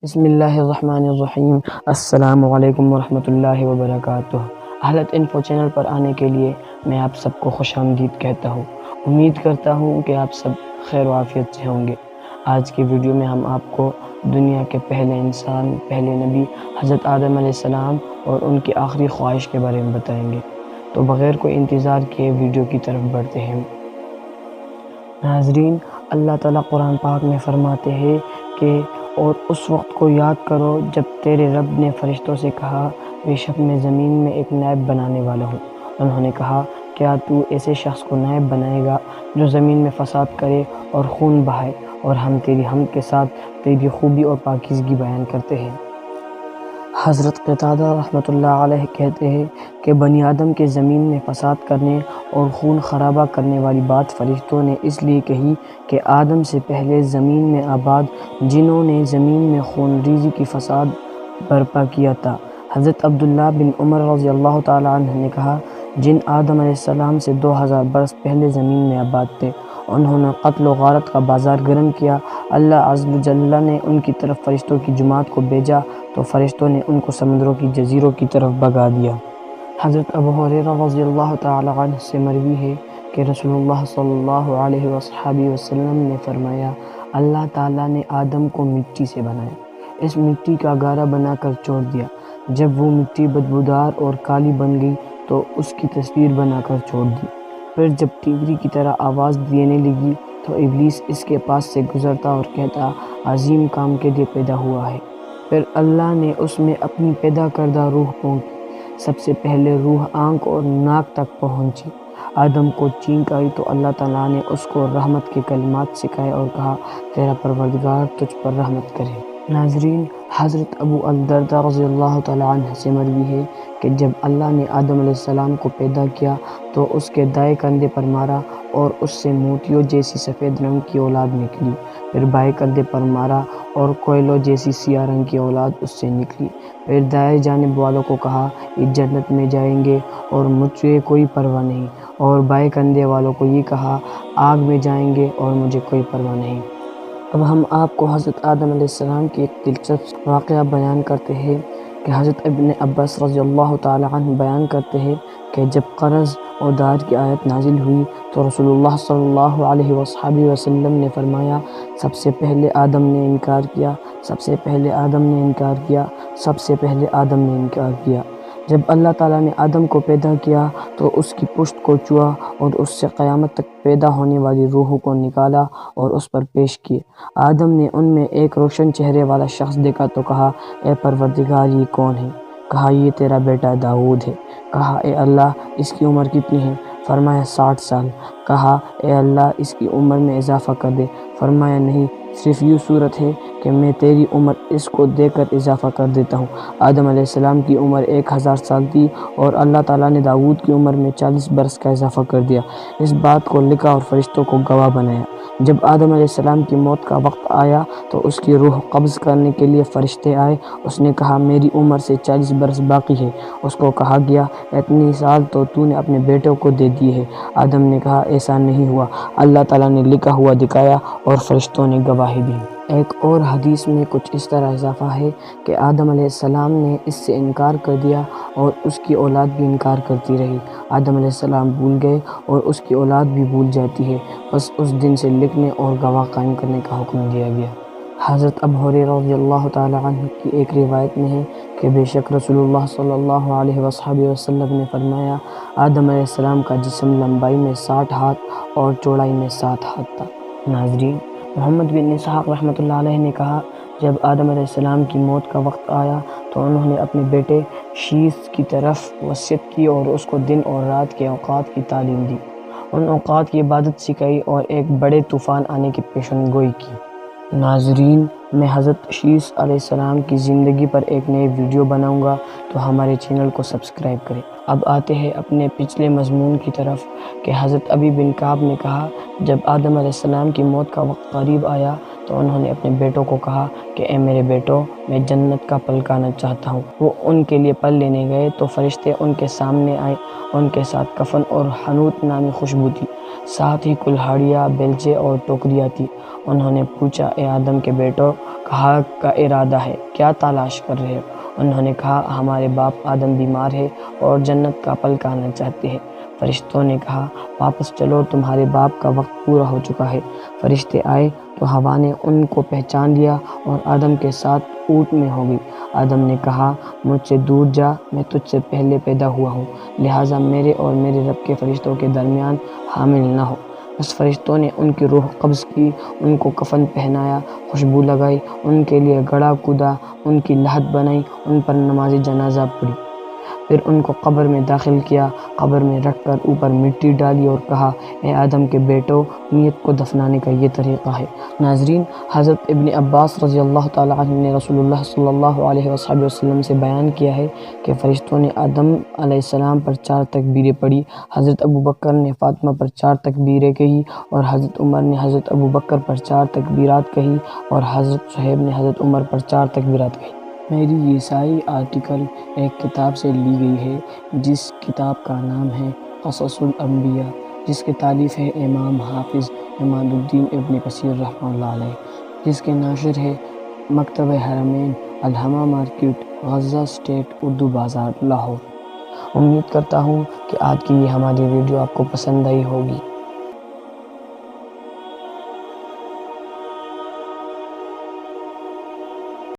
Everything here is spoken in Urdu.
بسم اللہ الرحمن الرحیم۔ السلام علیکم ورحمۃ اللہ وبرکاتہ۔ اہلت انفو چینل پر آنے کے لیے میں آپ سب کو خوش آمدید کہتا ہوں۔ امید کرتا ہوں کہ آپ سب خیر و عافیت سے ہوں گے۔ آج کی ویڈیو میں ہم آپ کو دنیا کے پہلے انسان، پہلے نبی حضرت آدم علیہ السلام اور ان کی آخری خواہش کے بارے میں بتائیں گے۔ تو بغیر کوئی انتظار کیے ویڈیو کی طرف بڑھتے ہیں۔ ناظرین، اللہ تعالیٰ قرآن پاک میں فرماتے ہیں کہ اور اس وقت کو یاد کرو جب تیرے رب نے فرشتوں سے کہا، بے شک میں زمین میں ایک نائب بنانے والا ہوں۔ انہوں نے کہا، کیا تو ایسے شخص کو نائب بنائے گا جو زمین میں فساد کرے اور خون بہائے؟ اور ہم تیری حمد کے ساتھ تیری خوبی اور پاکیزگی بیان کرتے ہیں۔ حضرت قتادہ رحمۃ اللہ علیہ کہتے ہیں کہ بنی آدم کے زمین میں فساد کرنے اور خون خرابہ کرنے والی بات فرشتوں نے اس لیے کہی کہ آدم سے پہلے زمین میں آباد جنوں نے زمین میں خون ریزی کی فساد برپا کیا تھا۔ حضرت عبداللہ بن عمر رضی اللہ تعالیٰ عنہ نے کہا، جن آدم علیہ السلام سے 2000 برس پہلے زمین میں آباد تھے، انہوں نے قتل و غارت کا بازار گرم کیا۔ اللہ عز و جل نے ان کی طرف فرشتوں کی جماعت کو بھیجا تو فرشتوں نے ان کو سمندروں کی جزیروں کی طرف بھگا دیا۔ حضرت ابو ہریرہ رضی اللہ تعالیٰ عنہ سے مروی ہے کہ رسول اللہ صلی اللہ علیہ وسلم نے فرمایا، اللہ تعالیٰ نے آدم کو مٹی سے بنایا، اس مٹی کا گارا بنا کر چھوڑ دیا۔ جب وہ مٹی بدبودار اور کالی بن گئی تو اس کی تصویر بنا کر چھوڑ دی۔ پھر جب تیوری کی طرح آواز دینے لگی تو ابلیس اس کے پاس سے گزرتا اور کہتا، عظیم کام کے لیے پیدا ہوا ہے۔ پھر اللہ نے اس میں اپنی پیدا کردہ روح پھونکی۔ سب سے پہلے روح آنکھ اور ناک تک پہنچی۔ آدم کو چینک آئی تو اللہ تعالیٰ نے اس کو رحمت کے کلمات سکھائے اور کہا، تیرا پروردگار تجھ پر رحمت کرے۔ ناظرین، حضرت ابو الدرداء رضی اللہ تعالیٰ عنہ سے مروی ہے کہ جب اللہ نے آدم علیہ السلام کو پیدا کیا تو اس کے دائیں کندھے پر مارا اور اس سے موتیوں جیسی سفید رنگ کی اولاد نکلی۔ پھر بائیں کندھے پر مارا اور کوئلوں جیسی سیاہ رنگ کی اولاد اس سے نکلی۔ پھر دائیں جانب والوں کو کہا، یہ جنت میں جائیں گے اور مجھے کوئی پرواہ نہیں، اور بائیں کندھے والوں کو یہ کہا، آگ میں جائیں گے اور مجھے کوئی پرواہ نہیں۔ اب ہم آپ کو حضرت آدم علیہ السلام کی ایک دلچسپ واقعہ بیان کرتے ہیں کہ حضرت ابن عباس رضی اللہ تعالیٰ عنہ بیان کرتے ہیں کہ جب قرض و دار کی آیت نازل ہوئی تو رسول اللہ صلی اللہ علیہ وسلم نے فرمایا، سب سے پہلے آدم نے انکار کیا، سب سے پہلے آدم نے انکار کیا، سب سے پہلے آدم نے انکار کیا۔ جب اللہ تعالیٰ نے آدم کو پیدا کیا تو اس کی پشت کو چھوا اور اس سے قیامت تک پیدا ہونے والی روحوں کو نکالا اور اس پر پیش کیے۔ آدم نے ان میں ایک روشن چہرے والا شخص دیکھا تو کہا، اے پروردگار، یہ کون ہے؟ کہا، یہ تیرا بیٹا داؤد ہے۔ کہا، اے اللہ، اس کی عمر کتنی ہے؟ فرمایا، 60 سال۔ کہا، اے اللہ، اس کی عمر میں اضافہ کر دے۔ فرمایا، نہیں، صرف یہ صورت ہے کہ میں تیری عمر اس کو دے کر اضافہ کر دیتا ہوں۔ آدم علیہ السلام کی عمر 1000 سال تھی اور اللہ تعالیٰ نے داؤد کی عمر میں 40 برس کا اضافہ کر دیا۔ اس بات کو لکھا اور فرشتوں کو گواہ بنایا۔ جب آدم علیہ السلام کی موت کا وقت آیا تو اس کی روح قبض کرنے کے لیے فرشتے آئے۔ اس نے کہا، میری عمر سے 40 برس باقی ہے۔ اس کو کہا گیا، اتنے سال تو تو نے اپنے بیٹوں کو دے دیے ہیں۔ آدم نے کہا، ایسا نہیں ہوا، اللہ تعالیٰ نے لکھا ہوا دکھایا اور فرشتوں نے گواہی دی۔ ایک اور حدیث میں کچھ اس طرح اضافہ ہے کہ آدم علیہ السلام نے اس سے انکار کر دیا اور اس کی اولاد بھی انکار کرتی رہی۔ آدم علیہ السلام بھول گئے اور اس کی اولاد بھی بھول جاتی ہے، بس اس دن سے لکھنے اور گواہ قائم کرنے کا حکم دیا گیا۔ حضرت ابو ہریرہ رضی اللہ تعالیٰ عنہ کی ایک روایت میں ہے کہ بے شک رسول اللہ صلی اللہ علیہ وسلم نے فرمایا، آدم علیہ السلام کا جسم لمبائی میں 60 ہاتھ اور چوڑائی میں 7 ہاتھ تھا۔ ناظرین، محمد بن اسحاق رحمۃ اللہ علیہ نے کہا، جب آدم علیہ السلام کی موت کا وقت آیا تو انہوں نے اپنے بیٹے شیث کی طرف وصیت کی اور اس کو دن اور رات کے اوقات کی تعلیم دی، ان اوقات کی عبادت سکھائی اور ایک بڑے طوفان آنے کی پیشن گوئی کی۔ ناظرین، میں حضرت شیث علیہ السلام کی زندگی پر ایک نئی ویڈیو بناؤں گا، تو ہمارے چینل کو سبسکرائب کریں۔ اب آتے ہیں اپنے پچھلے مضمون کی طرف کہ حضرت ابی بن کعب نے کہا، جب آدم علیہ السلام کی موت کا وقت قریب آیا تو انہوں نے اپنے بیٹوں کو کہا کہ اے میرے بیٹوں، میں جنت کا پھل کھانا چاہتا ہوں۔ وہ ان کے لیے پھل لینے گئے تو فرشتے ان کے سامنے آئے، ان کے ساتھ کفن اور حنوط نامی خوشبو تھی، ساتھ ہی کلہاڑیاں، بیلچے اور ٹوکریاں تھی۔ انہوں نے پوچھا، اے آدم کے بیٹوں، کہا کا ارادہ ہے، کیا تلاش کر رہے ہو؟ انہوں نے کہا ہمارے باپ آدم بیمار ہے اور جنت کا پل کھانا چاہتے ہیں۔ فرشتوں نے کہا واپس چلو، تمہارے باپ کا وقت پورا ہو چکا ہے۔ فرشتے آئے تو ہوا نے ان کو پہچان لیا اور آدم کے ساتھ اونٹ میں ہو گئی۔ آدم نے کہا مجھ سے دور جا، میں تجھ سے پہلے پیدا ہوا ہوں، لہٰذا میرے اور میرے رب کے فرشتوں کے درمیان حامل نہ ہو۔ بس فرشتوں نے ان کی روح قبض کی، ان کو کفن پہنایا، خوشبو لگائی، ان کے لیے گڑھا کھودا، ان کی لحد بنائی، ان پر نماز جنازہ پڑھی، پھر ان کو قبر میں داخل کیا، قبر میں رکھ کر اوپر مٹی ڈالی اور کہا اے آدم کے بیٹو، میت کو دفنانے کا یہ طریقہ ہے۔ ناظرین، حضرت ابن عباس رضی اللہ تعالیٰ عنہ نے رسول اللہ صلی اللہ علیہ وسلم سے بیان کیا ہے کہ فرشتوں نے آدم علیہ السلام پر 4 تکبیریں پڑھی، حضرت ابوبکر نے فاطمہ پر 4 تکبیریں کہی اور حضرت عمر نے حضرت ابوبکر پر 4 تکبیرات کہی اور حضرت صہیب نے حضرت عمر پر 4 تکبیرات کہی۔ میری یہ ساری آرٹیکل ایک کتاب سے لی گئی ہے جس کتاب کا نام ہے قصص الانبیاء، جس کی تالیف ہے امام حافظ عماد الدین ابن کثیر رحمہ اللہ علیہ، جس کے ناشر ہے مکتبہ حرمین، الہمہ مارکیٹ، غزہ اسٹریٹ، اردو بازار، لاہور۔ امید کرتا ہوں کہ آج کی یہ ہماری ویڈیو آپ کو پسند آئی ہوگی۔